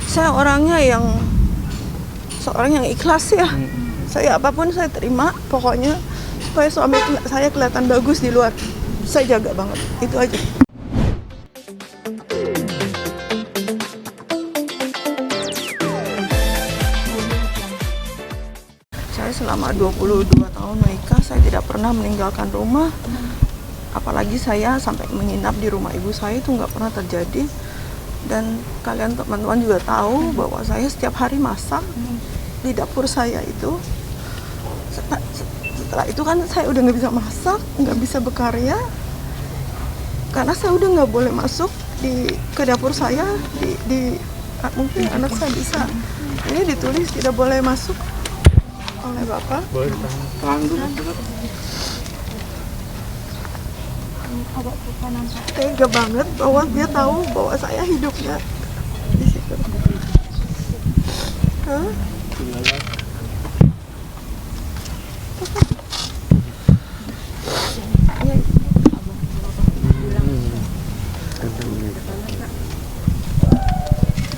Saya orangnya yang seorang yang ikhlas ya. Saya apapun saya terima, pokoknya supaya suami saya kelihatan bagus di luar. Saya jaga banget, itu aja. Saya selama 22 tahun menikah, saya tidak pernah meninggalkan rumah. Apalagi saya sampai menginap di rumah ibu saya, itu nggak pernah terjadi. Dan kalian teman-teman juga tahu bahwa saya setiap hari masak di dapur saya itu. Setelah itu kan saya udah nggak bisa masak, nggak bisa berkarya, karena saya udah nggak boleh masuk ke dapur saya. Mungkin anak saya bisa. Ini ditulis tidak boleh masuk oleh Bapak. Tega banget bahwa dia tahu bahwa saya hidupnya di situ.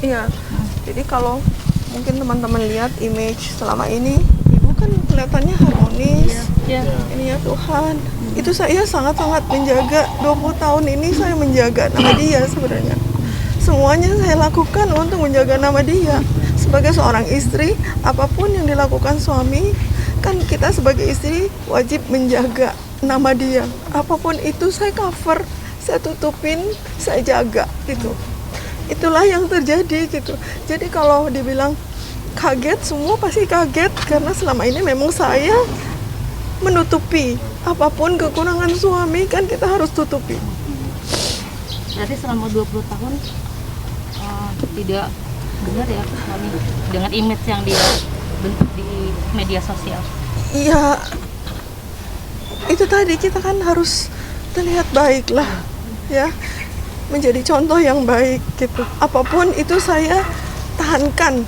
Iya, jadi kalau mungkin teman-teman lihat image selama ini, ibu kan kelihatannya harmonis. Ini ya Tuhan, itu saya sangat-sangat menjaga. 20 tahun ini saya menjaga nama dia sebenarnya. Semuanya saya lakukan untuk menjaga nama dia. Sebagai seorang istri, apapun yang dilakukan suami, kan kita sebagai istri wajib menjaga nama dia. Apapun itu saya cover, saya tutupin, saya jaga gitu. Itulah yang terjadi gitu. Jadi kalau dibilang kaget, semua pasti kaget karena selama ini memang saya menutupi apapun kekurangan suami, kan kita harus tutupi. Berarti selama 20 tahun tidak benar ya suami dengan image yang dia bentuk di media sosial. Iya, itu tadi kita kan harus terlihat baik lah ya, menjadi contoh yang baik gitu. Apapun itu saya tahankan,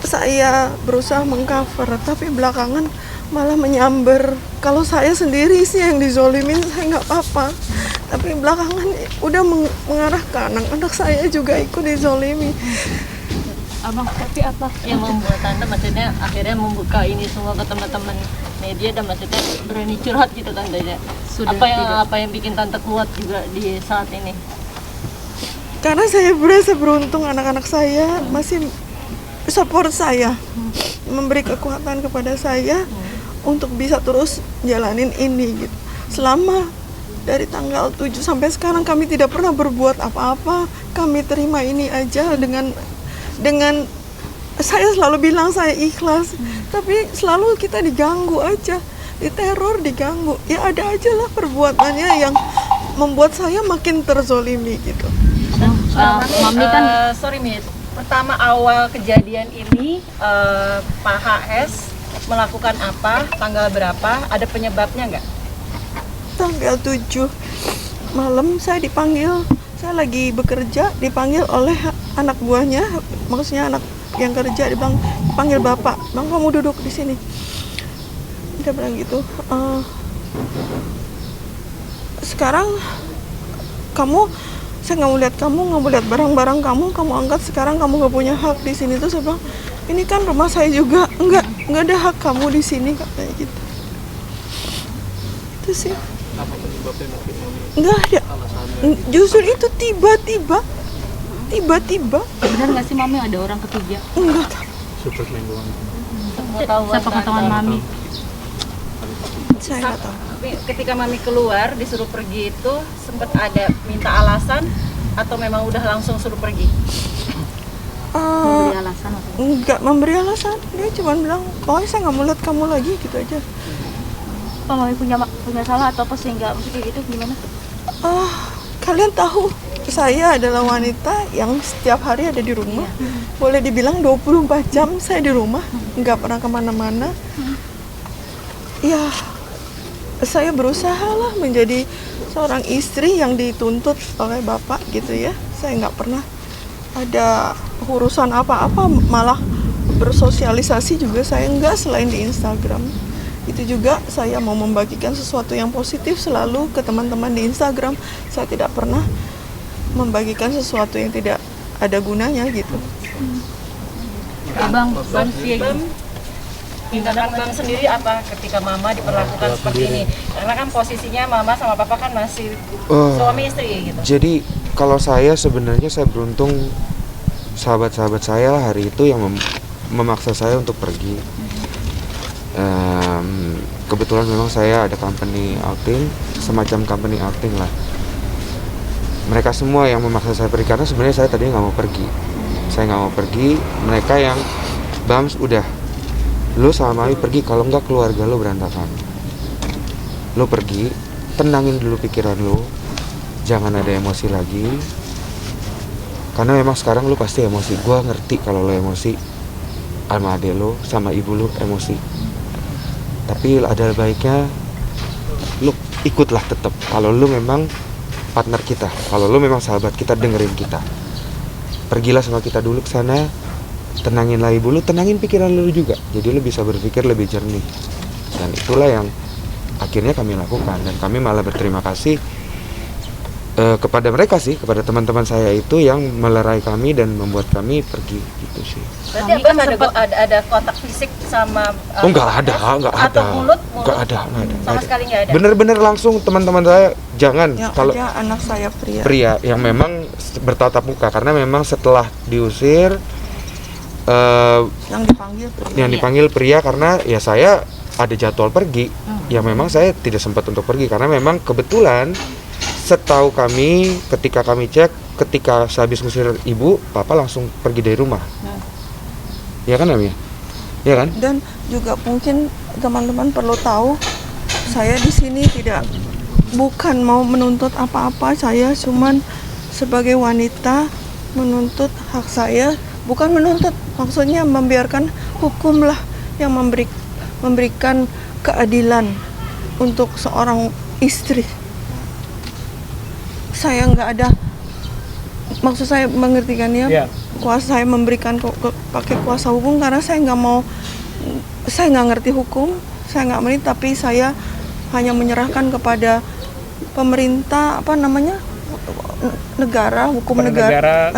saya berusaha mengcover, tapi belakangan malah menyamber. Kalau saya sendiri sih yang dizolimin, saya nggak apa-apa, tapi belakangan udah mengarah ke anak-anak saya juga ikut dizolimi. Abang, tapi apa yang membuat Tante maksudnya akhirnya membuka ini semua ke teman-teman media dan maksudnya berani curhat gitu Tante ya? Apa yang bikin Tante kuat juga di saat ini? Karena saya berasa beruntung anak-anak saya masih support saya, memberi kekuatan kepada saya untuk bisa terus jalanin ini gitu. Selama dari tanggal 7 sampai sekarang kami tidak pernah berbuat apa-apa. Kami terima ini aja dengan saya selalu bilang saya ikhlas, tapi selalu kita diganggu aja, diteror, diganggu. Ya ada aja lah perbuatannya yang membuat saya makin terzolimi gitu. Mami kan sorry Mit, pertama awal kejadian ini Pak HS melakukan apa, tanggal berapa, ada penyebabnya nggak? Tanggal 7 malam saya dipanggil, saya lagi bekerja, dipanggil oleh anak buahnya, maksudnya anak yang kerja, dipanggil Bapak, Bang kamu duduk di sini. Dia bilang gitu, sekarang saya nggak mau lihat kamu, nggak mau lihat barang-barang kamu angkat sekarang, kamu nggak punya hak di sini. Terus saya bilang, ini kan rumah saya juga, nggak ada hak kamu di sini, katanya gitu. Itu sih. Apa penyebabnya mungkin? Nggak ada. Justru itu tiba-tiba. benar nggak sih Mami ada orang ketiga? Enggak tahu. Super mingguan. Sepengetahuan Mami. Saya nggak tahu. Ketika Mami keluar disuruh pergi itu sempat ada minta alasan atau memang udah langsung suruh pergi? Memberi alasan atau? Enggak memberi alasan, dia cuma bilang, oh saya nggak mau lihat kamu lagi, gitu aja. Apa Mami punya salah atau apa sehingga maksudnya gitu gimana? Kalian tahu saya adalah wanita yang setiap hari ada di rumah. Boleh dibilang 24 jam saya di rumah, nggak pernah kemana-mana. Ya, saya berusaha lah menjadi seorang istri yang dituntut oleh Bapak gitu ya. Saya nggak pernah ada urusan apa-apa, malah bersosialisasi juga saya nggak, selain di Instagram. Itu juga saya mau membagikan sesuatu yang positif selalu ke teman-teman di Instagram. Saya tidak pernah membagikan sesuatu yang tidak ada gunanya gitu. Abang sih Tindakan Bang sendiri apa ketika Mama diperlakukan seperti ini? Karena kan posisinya Mama sama Papa kan masih suami istri gitu. Jadi kalau saya sebenarnya saya beruntung, sahabat-sahabat saya hari itu yang memaksa saya untuk pergi. Kebetulan memang saya ada company outing, semacam company outing lah. Mereka semua yang memaksa saya pergi karena sebenarnya saya tadinya nggak mau pergi. Saya nggak mau pergi. Mereka yang Bams udah, lu sama Mami pergi, kalau enggak keluarga lu berantakan. Lu pergi, tenangin dulu pikiran lu, jangan ada emosi lagi. Karena memang sekarang lu pasti emosi. Gua ngerti kalau lu emosi sama adek lu, sama ibu lu emosi. Tapi ada baiknya lu ikutlah tetap. Kalau lu memang partner kita, kalau lu memang sahabat kita, dengerin kita. Pergilah sama kita dulu ke sana. Tenanginlah ibu lu, tenangin pikiran lu juga. Jadi lu bisa berpikir lebih jernih. Dan itulah yang akhirnya kami lakukan. Dan kami malah berterima kasih kepada mereka sih, kepada teman-teman saya itu yang melerai kami dan membuat kami pergi gitu sih. Berarti Abang ada kontak fisik sama Enggak ada. Atau mulut Enggak ada. Sama sekali nggak ada. Bener-bener langsung teman-teman saya jangan. Yang Kalau ada anak saya pria yang memang bertatap muka, karena memang setelah diusir yang dipanggil pria. Karena ya saya ada jadwal pergi, ya memang saya tidak sempat untuk pergi karena memang kebetulan setahu kami ketika kami cek, ketika sehabis ngusir ibu, papa langsung pergi dari rumah. Ya kan Ami? Ya kan? Dan juga mungkin teman-teman perlu tahu, saya di sini bukan mau menuntut apa-apa, saya cuman sebagai wanita menuntut hak saya, bukan menuntut, maksudnya membiarkan hukum lah yang memberikan keadilan untuk seorang istri. Saya nggak ada, maksud saya mengertikannya, kuasa saya memberikan pakai kuasa hukum karena saya nggak ngerti hukum, saya nggak mengerti, tapi saya hanya menyerahkan kepada pemerintah, negara, hukum negara.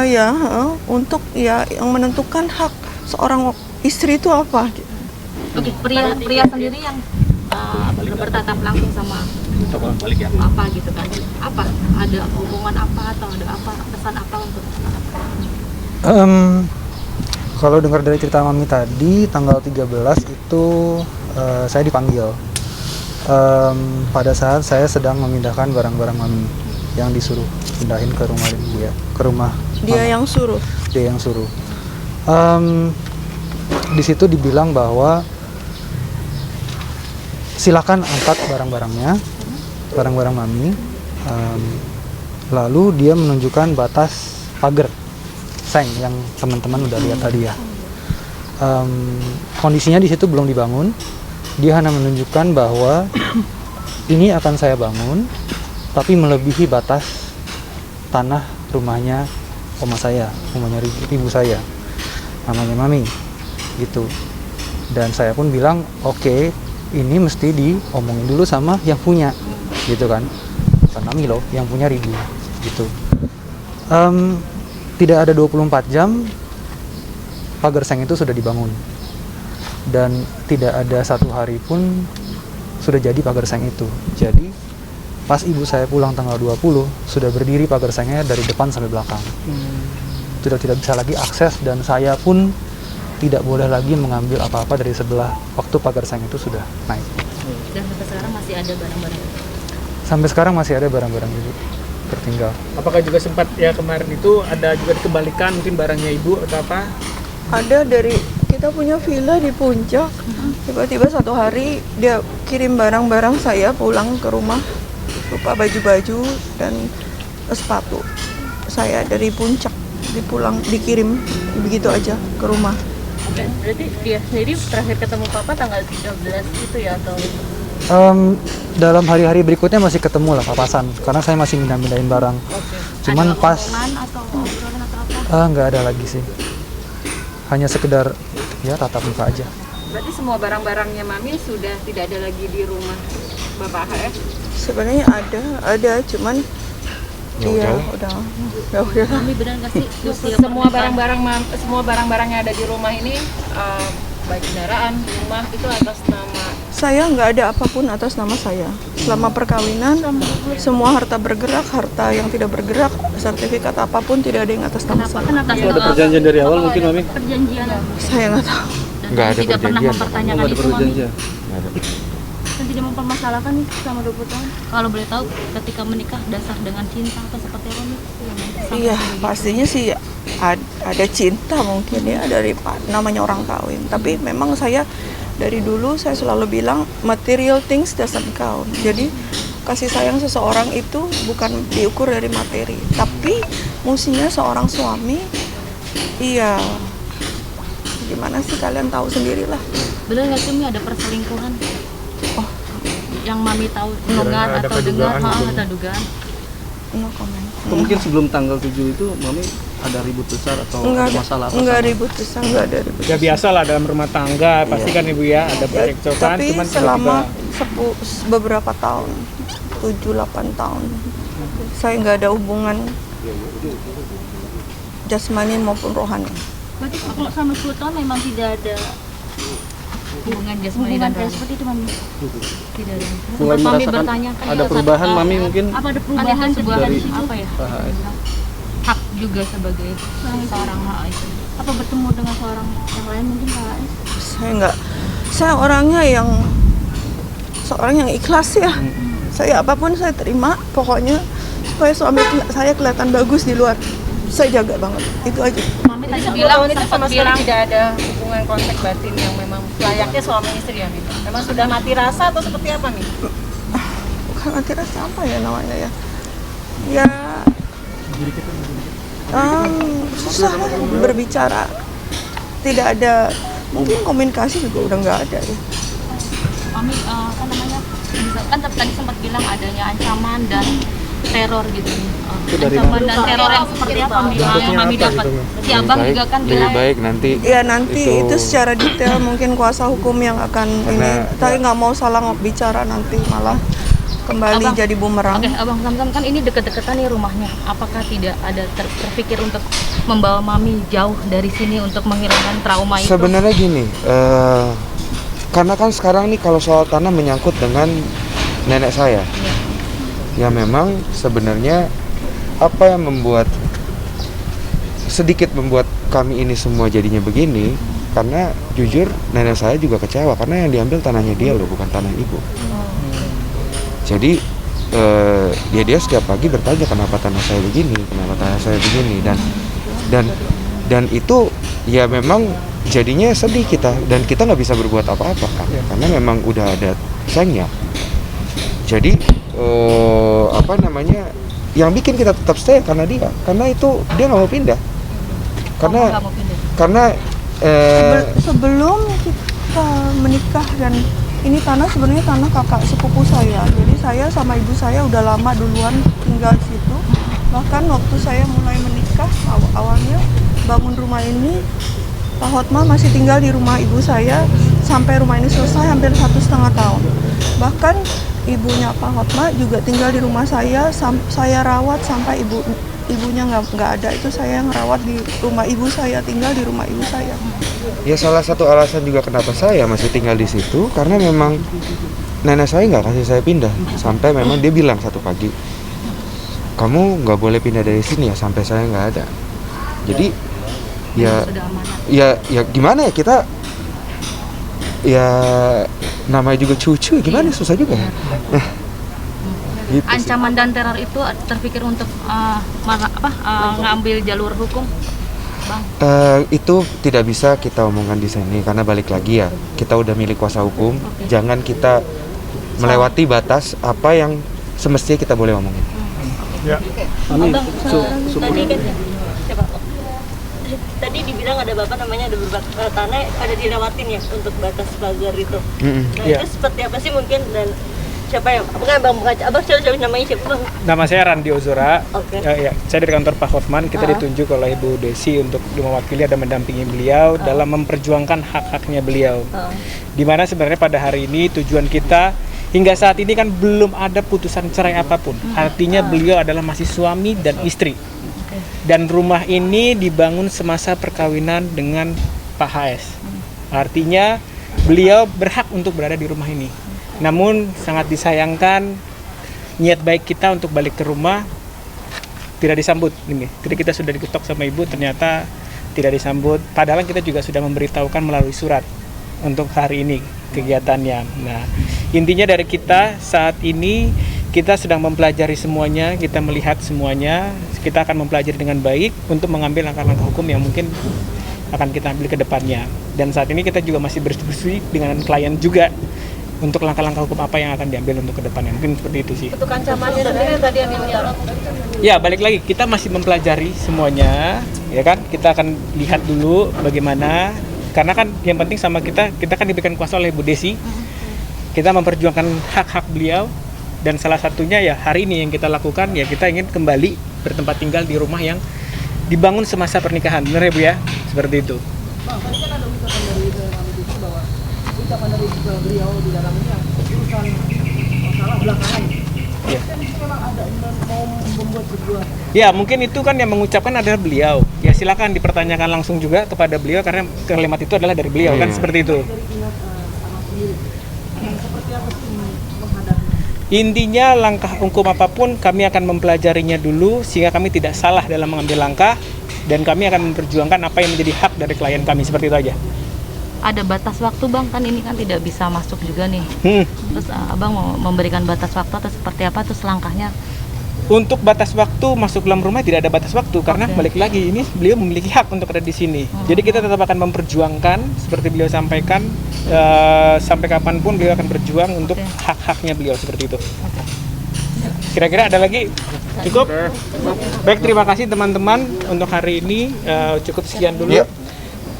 Untuk yang menentukan hak seorang istri itu apa. Oke, pria sendiri yang bertatap langsung sama apa gitu kan? Apa? Ada hubungan apa atau ada apa pesan apa untuk kalau dengar dari cerita Mami tadi, tanggal 13 itu saya dipanggil. Pada saat saya sedang memindahkan barang-barang Mami yang disuruh pindahin ke rumah dia, ke rumah dia Mama. Dia yang suruh. Di situ dibilang bahwa silakan angkat barang-barang Mami. Lalu dia menunjukkan batas pagar seng yang teman-teman udah lihat tadi ya. Kondisinya di situ belum dibangun. Dia hanya menunjukkan bahwa ini akan saya bangun, tapi melebihi batas tanah rumahnya rumahnya ibu saya, namanya Mami, gitu. Dan saya pun bilang, oke, ini mesti diomongin dulu sama yang punya, gitu kan. Bukan Mami loh, yang punya Ribu, gitu. Tidak ada 24 jam, pagar seng itu sudah dibangun. Dan tidak ada satu hari pun sudah jadi pagar seng itu. Jadi pas ibu saya pulang tanggal 20, sudah berdiri pagar sengnya dari depan sampai belakang. Sudah tidak bisa lagi akses, dan saya pun tidak boleh lagi mengambil apa-apa dari sebelah waktu pagar seng itu sudah naik. Dan sampai sekarang masih ada barang-barang? Sampai sekarang masih ada barang-barang ibu tertinggal. Apakah juga sempat ya kemarin itu ada juga dikembalikan mungkin barangnya ibu atau apa? Ada dari kita punya villa di Puncak, tiba-tiba satu hari dia kirim barang-barang saya pulang ke rumah, lupa baju-baju dan sepatu saya dari Puncak dikirim begitu aja ke rumah. Oke, berarti dia sendiri terakhir ketemu Papa tanggal 13 itu ya atau? Dalam hari-hari berikutnya masih ketemu lah papasan, karena saya masih mindahin barang. Cuman ada pas atau obrolan atau apa? nggak ada lagi sih, hanya sekedar ya tatap muka aja. Berarti semua barang-barangnya Mami sudah tidak ada lagi di rumah Bapak HS? Sebenarnya ada, cuman Ya Iya, udahlah. udah. Mami benar nggak sih usia Semua pernikahan? semua barang-barang yang ada di rumah ini, baik kendaraan, rumah itu atas nama. Saya nggak ada apapun atas nama saya. Selama perkawinan, semua harta bergerak, harta yang tidak bergerak, sertifikat apapun tidak ada yang atas nama saya. Atas Ada perjanjian dari awal mungkin Mami? perjanjian Saya nggak tahu. dan Nggak ada tidak pernah perjanjian. mempertanyakan Nggak ada itu Mami. perjanjian. Nggak ada. Dan tidak mempermasalahkan nih selama 20 tahun. Kalau boleh tahu ketika menikah dasar dengan cinta atau seperti apa nih? Iya, pastinya sih ada cinta mungkin ya dari namanya orang kawin. Tapi memang saya dari dulu saya selalu bilang material things doesn't count. Jadi kasih sayang seseorang itu bukan diukur dari materi, tapi mestinya seorang suami, iya, gimana sih kalian tahu sendirilah. Benar nggak sih Mi ada perselingkuhan? Oh. Yang Mami tahu dengar ada atau dengar, kedugaan gitu. ada dugaan. No comment. Atau mungkin sebelum tanggal 7 itu Mami ada ribut besar atau Enggak ada ada, masalah apa enggak sama- ribut besar, enggak ada ribut. Ya biasa lah dalam rumah tangga, pasti kan Ibu ya ada Ya, percekcokan, tapi cuman selama tiba-tiba beberapa tahun, 7-8 tahun, saya nggak ada hubungan jasmani maupun rohani. Berarti kalau selama 10 tahun memang tidak ada hubungan jasmani dan rohani seperti itu Mami? Tidak ada. Mulai Mami merasakan bertanya kan ada perubahan Mami mungkin apa ada perubahan sebuah dari- apa ya? PHS. Hak juga sebagai seorang hak itu. Apa bertemu dengan seorang yang lain mungkin KHS? Saya orangnya seorang yang ikhlas ya. Saya apapun saya terima, pokoknya supaya suami saya kelihatan bagus di luar. Saya jaga banget, itu aja. Mami Jadi tadi 10 bilang tahun itu sempat sama sekali bilang tidak ada hubungan kontak batin yang memang layaknya suami istri ya, Mi? Memang sudah mati rasa atau seperti apa, Mi? Bukan mati rasa apa ya namanya ya. Ya, susah lah berbicara. Tidak ada, mungkin komunikasi juga udah nggak ada ya. Mami apa namanya? Kan tadi sempat bilang adanya ancaman dan teror gitu. dari Ancaman dan teror yang seperti apa Mi? Yang Mami dapat? Si Abang Lebih juga kan lebih bilang baik nanti. Ya nanti itu secara detail mungkin kuasa hukum yang akan Karena- ini. Tapi nggak mau salah bicara nanti malah kembali Abang. jadi bumerang. Oke, Abang Samsam kan ini deket-deketan nih rumahnya. Apakah tidak ada terpikir untuk membawa Mami jauh dari sini untuk menghilangkan trauma itu? Sebenarnya gini, karena kan sekarang nih kalau soal tanah menyangkut dengan nenek saya. Ya memang sebenarnya apa yang sedikit membuat kami ini semua jadinya begini, karena jujur nenek saya juga kecewa karena yang diambil tanahnya dia loh, bukan tanah ibu. Jadi dia setiap pagi bertanya kenapa tanah saya begini, kenapa tanah saya begini, dan itu ya memang jadinya sedih kita, dan kita nggak bisa berbuat apa-apa kan, karena memang udah ada sengnya. Jadi apa namanya, yang bikin kita tetap stay karena dia itu dia nggak mau pindah, karena Nggak mau pindah. karena Sebelum kita menikah, dan ini tanah sebenarnya tanah kakak sepupu saya. Jadi saya sama ibu saya udah lama duluan tinggal di situ. Bahkan waktu saya mulai menikah awalnya bangun rumah ini, Pak Hotma masih tinggal di rumah ibu saya sampai rumah ini selesai hampir 1,5 tahun. Bahkan ibunya Pak Hotma juga tinggal di rumah saya rawat sampai ibunya nggak ada, itu saya yang rawat di rumah ibu saya, tinggal di rumah ibu saya. ya salah satu alasan juga kenapa saya masih tinggal di situ karena memang nenek saya nggak kasih saya pindah, sampai memang dia bilang satu pagi, kamu nggak boleh pindah dari sini ya sampai saya nggak ada. Jadi Sudah amanat. ya gimana ya, kita ya namanya juga cucu, gimana susah juga. Gitu sih. Ancaman dan teror itu terpikir untuk ngambil jalur hukum, Bang? Itu tidak bisa kita omongkan di sini karena balik lagi ya, kita udah milik kuasa hukum. Jangan kita melewati batas apa yang semestinya kita boleh omongin. ya Mami, Abang, support. tadi kan siapa? Tadi dibilang ada bapak namanya ada beberapa tanah ada dilewatin ya untuk batas pagar itu. Mm-mm. Nah Iya. itu seperti apa sih mungkin, dan siapa ya? Abang siapa namanya siapa Bang? nama saya Randi Ozora. Oke. Ya, saya dari kantor Pak Hotman. Kita ditunjuk oleh Ibu Desi untuk mewakili dan mendampingi beliau dalam memperjuangkan hak-haknya beliau. Dimana sebenarnya pada hari ini tujuan kita hingga saat ini kan belum ada putusan cerai apapun. Artinya beliau adalah masih suami dan istri. Dan rumah ini dibangun semasa perkawinan dengan Pak HS. Artinya beliau berhak untuk berada di rumah ini. Namun sangat disayangkan niat baik kita untuk balik ke rumah tidak disambut ini. Jadi kita sudah diketok sama ibu, ternyata tidak disambut. Padahal kita juga sudah memberitahukan melalui surat untuk hari ini kegiatannya. Nah, intinya dari kita saat ini kita sedang mempelajari semuanya, kita melihat semuanya, kita akan mempelajari dengan baik untuk mengambil langkah-langkah hukum yang mungkin akan kita ambil ke depannya. Dan saat ini kita juga masih berdiskusi dengan klien juga untuk langkah-langkah hukum apa yang akan diambil untuk ke depannya. Mungkin seperti itu sih. Untuk ancamannya sendiri tadi yang dialog. Ya, balik lagi, kita masih mempelajari semuanya, ya kan? Kita akan lihat dulu bagaimana, karena kan yang penting sama kita kan diberikan kuasa oleh Bu Desi. Kita memperjuangkan hak-hak beliau, dan salah satunya ya hari ini yang kita lakukan, ya kita ingin kembali bertempat tinggal di rumah yang dibangun semasa pernikahan. Benar ya Bu ya? Seperti itu. Bang, tadi kan ada ucapan dari Kami Desi bahwa ucapan dari beliau di dalamnya urusan masalah belakangan. Ya. Kan itu memang ada mau membuat berdua. Ya, mungkin itu kan yang mengucapkan adalah beliau. Ya silakan dipertanyakan langsung juga kepada beliau, karena kalimat itu adalah dari beliau, kan seperti itu. Dari pihak anak sendiri. Seperti apa sih menghadapi? Intinya langkah hukum apapun kami akan mempelajarinya dulu sehingga kami tidak salah dalam mengambil langkah, dan kami akan memperjuangkan apa yang menjadi hak dari klien kami, seperti itu aja. Ada batas waktu Bang, kan ini kan tidak bisa masuk juga nih. Terus Abang mau memberikan batas waktu atau seperti apa terus langkahnya? Untuk batas waktu masuk dalam rumah tidak ada batas waktu, karena balik lagi ini beliau memiliki hak untuk ada di sini. Jadi kita tetap akan memperjuangkan seperti beliau sampaikan, sampai kapanpun beliau akan berjuang untuk hak-haknya beliau, seperti itu. Kira-kira ada lagi? Cukup? Baik, terima kasih teman-teman untuk hari ini, cukup sekian dulu.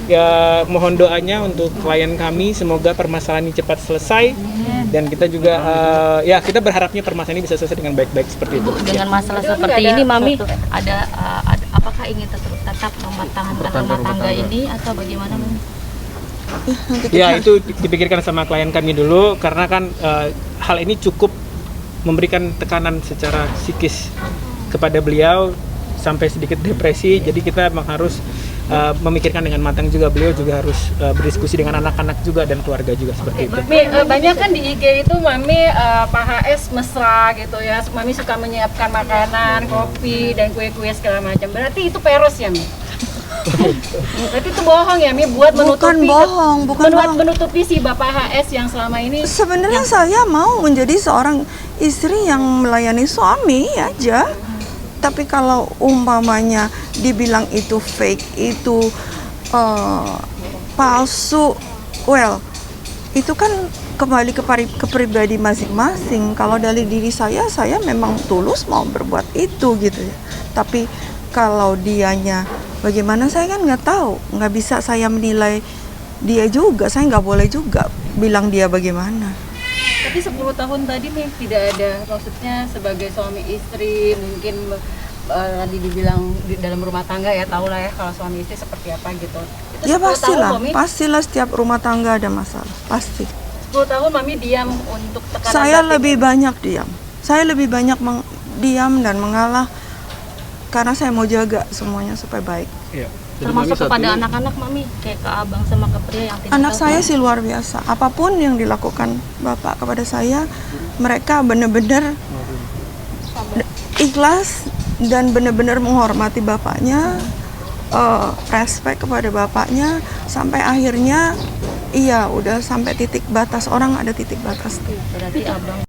Ya, mohon doanya untuk klien kami, semoga permasalahan ini cepat selesai, dan kita juga ya kita berharapnya permasalahan ini bisa selesai dengan baik-baik seperti itu. Dengan masalah seperti ini Mami ada apakah ingin tetap mempertahankan rumah tangga ini atau bagaimana Mami? Ya, itu dipikirkan sama klien kami dulu, karena kan hal ini cukup memberikan tekanan secara psikis kepada beliau sampai sedikit depresi. Jadi kita memang harus memikirkan dengan matang juga, beliau juga harus berdiskusi dengan anak-anak juga dan keluarga juga, seperti itu. Mami, banyak kan di IG itu Mami Pak HS mesra gitu ya. Mami suka menyiapkan makanan, kopi dan kue-kue segala macam. Berarti itu peros ya Mi? Berarti itu bohong ya Mi, buat menutupi menutupi si Bapak HS yang selama ini. Sebenarnya saya mau menjadi seorang istri yang melayani suami aja. Tapi kalau umpamanya dibilang itu fake, itu palsu, well, itu kan kembali ke pribadi masing-masing. Kalau dari diri saya memang tulus mau berbuat itu gitu ya. Tapi kalau dianya bagaimana saya kan nggak tahu, nggak bisa saya menilai dia juga, saya nggak boleh juga bilang dia bagaimana. Tapi 10 tahun tadi nih tidak ada, maksudnya sebagai suami istri mungkin tadi dibilang di dalam rumah tangga ya, tahu lah ya kalau suami istri seperti apa gitu. Itu Ya pastilah setiap rumah tangga ada masalah, pasti. 10 tahun Mami diam untuk tekanan Saya batin. lebih banyak diam. Saya lebih banyak diam dan mengalah karena saya mau jaga semuanya supaya baik. Ya. Termasuk kepada anak-anak Mami, kayak ke Abang sama ke Pria yang tidak Anak tahu. saya sih luar biasa. Apapun yang dilakukan Bapak kepada saya, mereka benar-benar ikhlas dan benar-benar menghormati Bapaknya, respect kepada Bapaknya, sampai akhirnya iya udah sampai titik batas, orang ada titik batas. Berarti Abang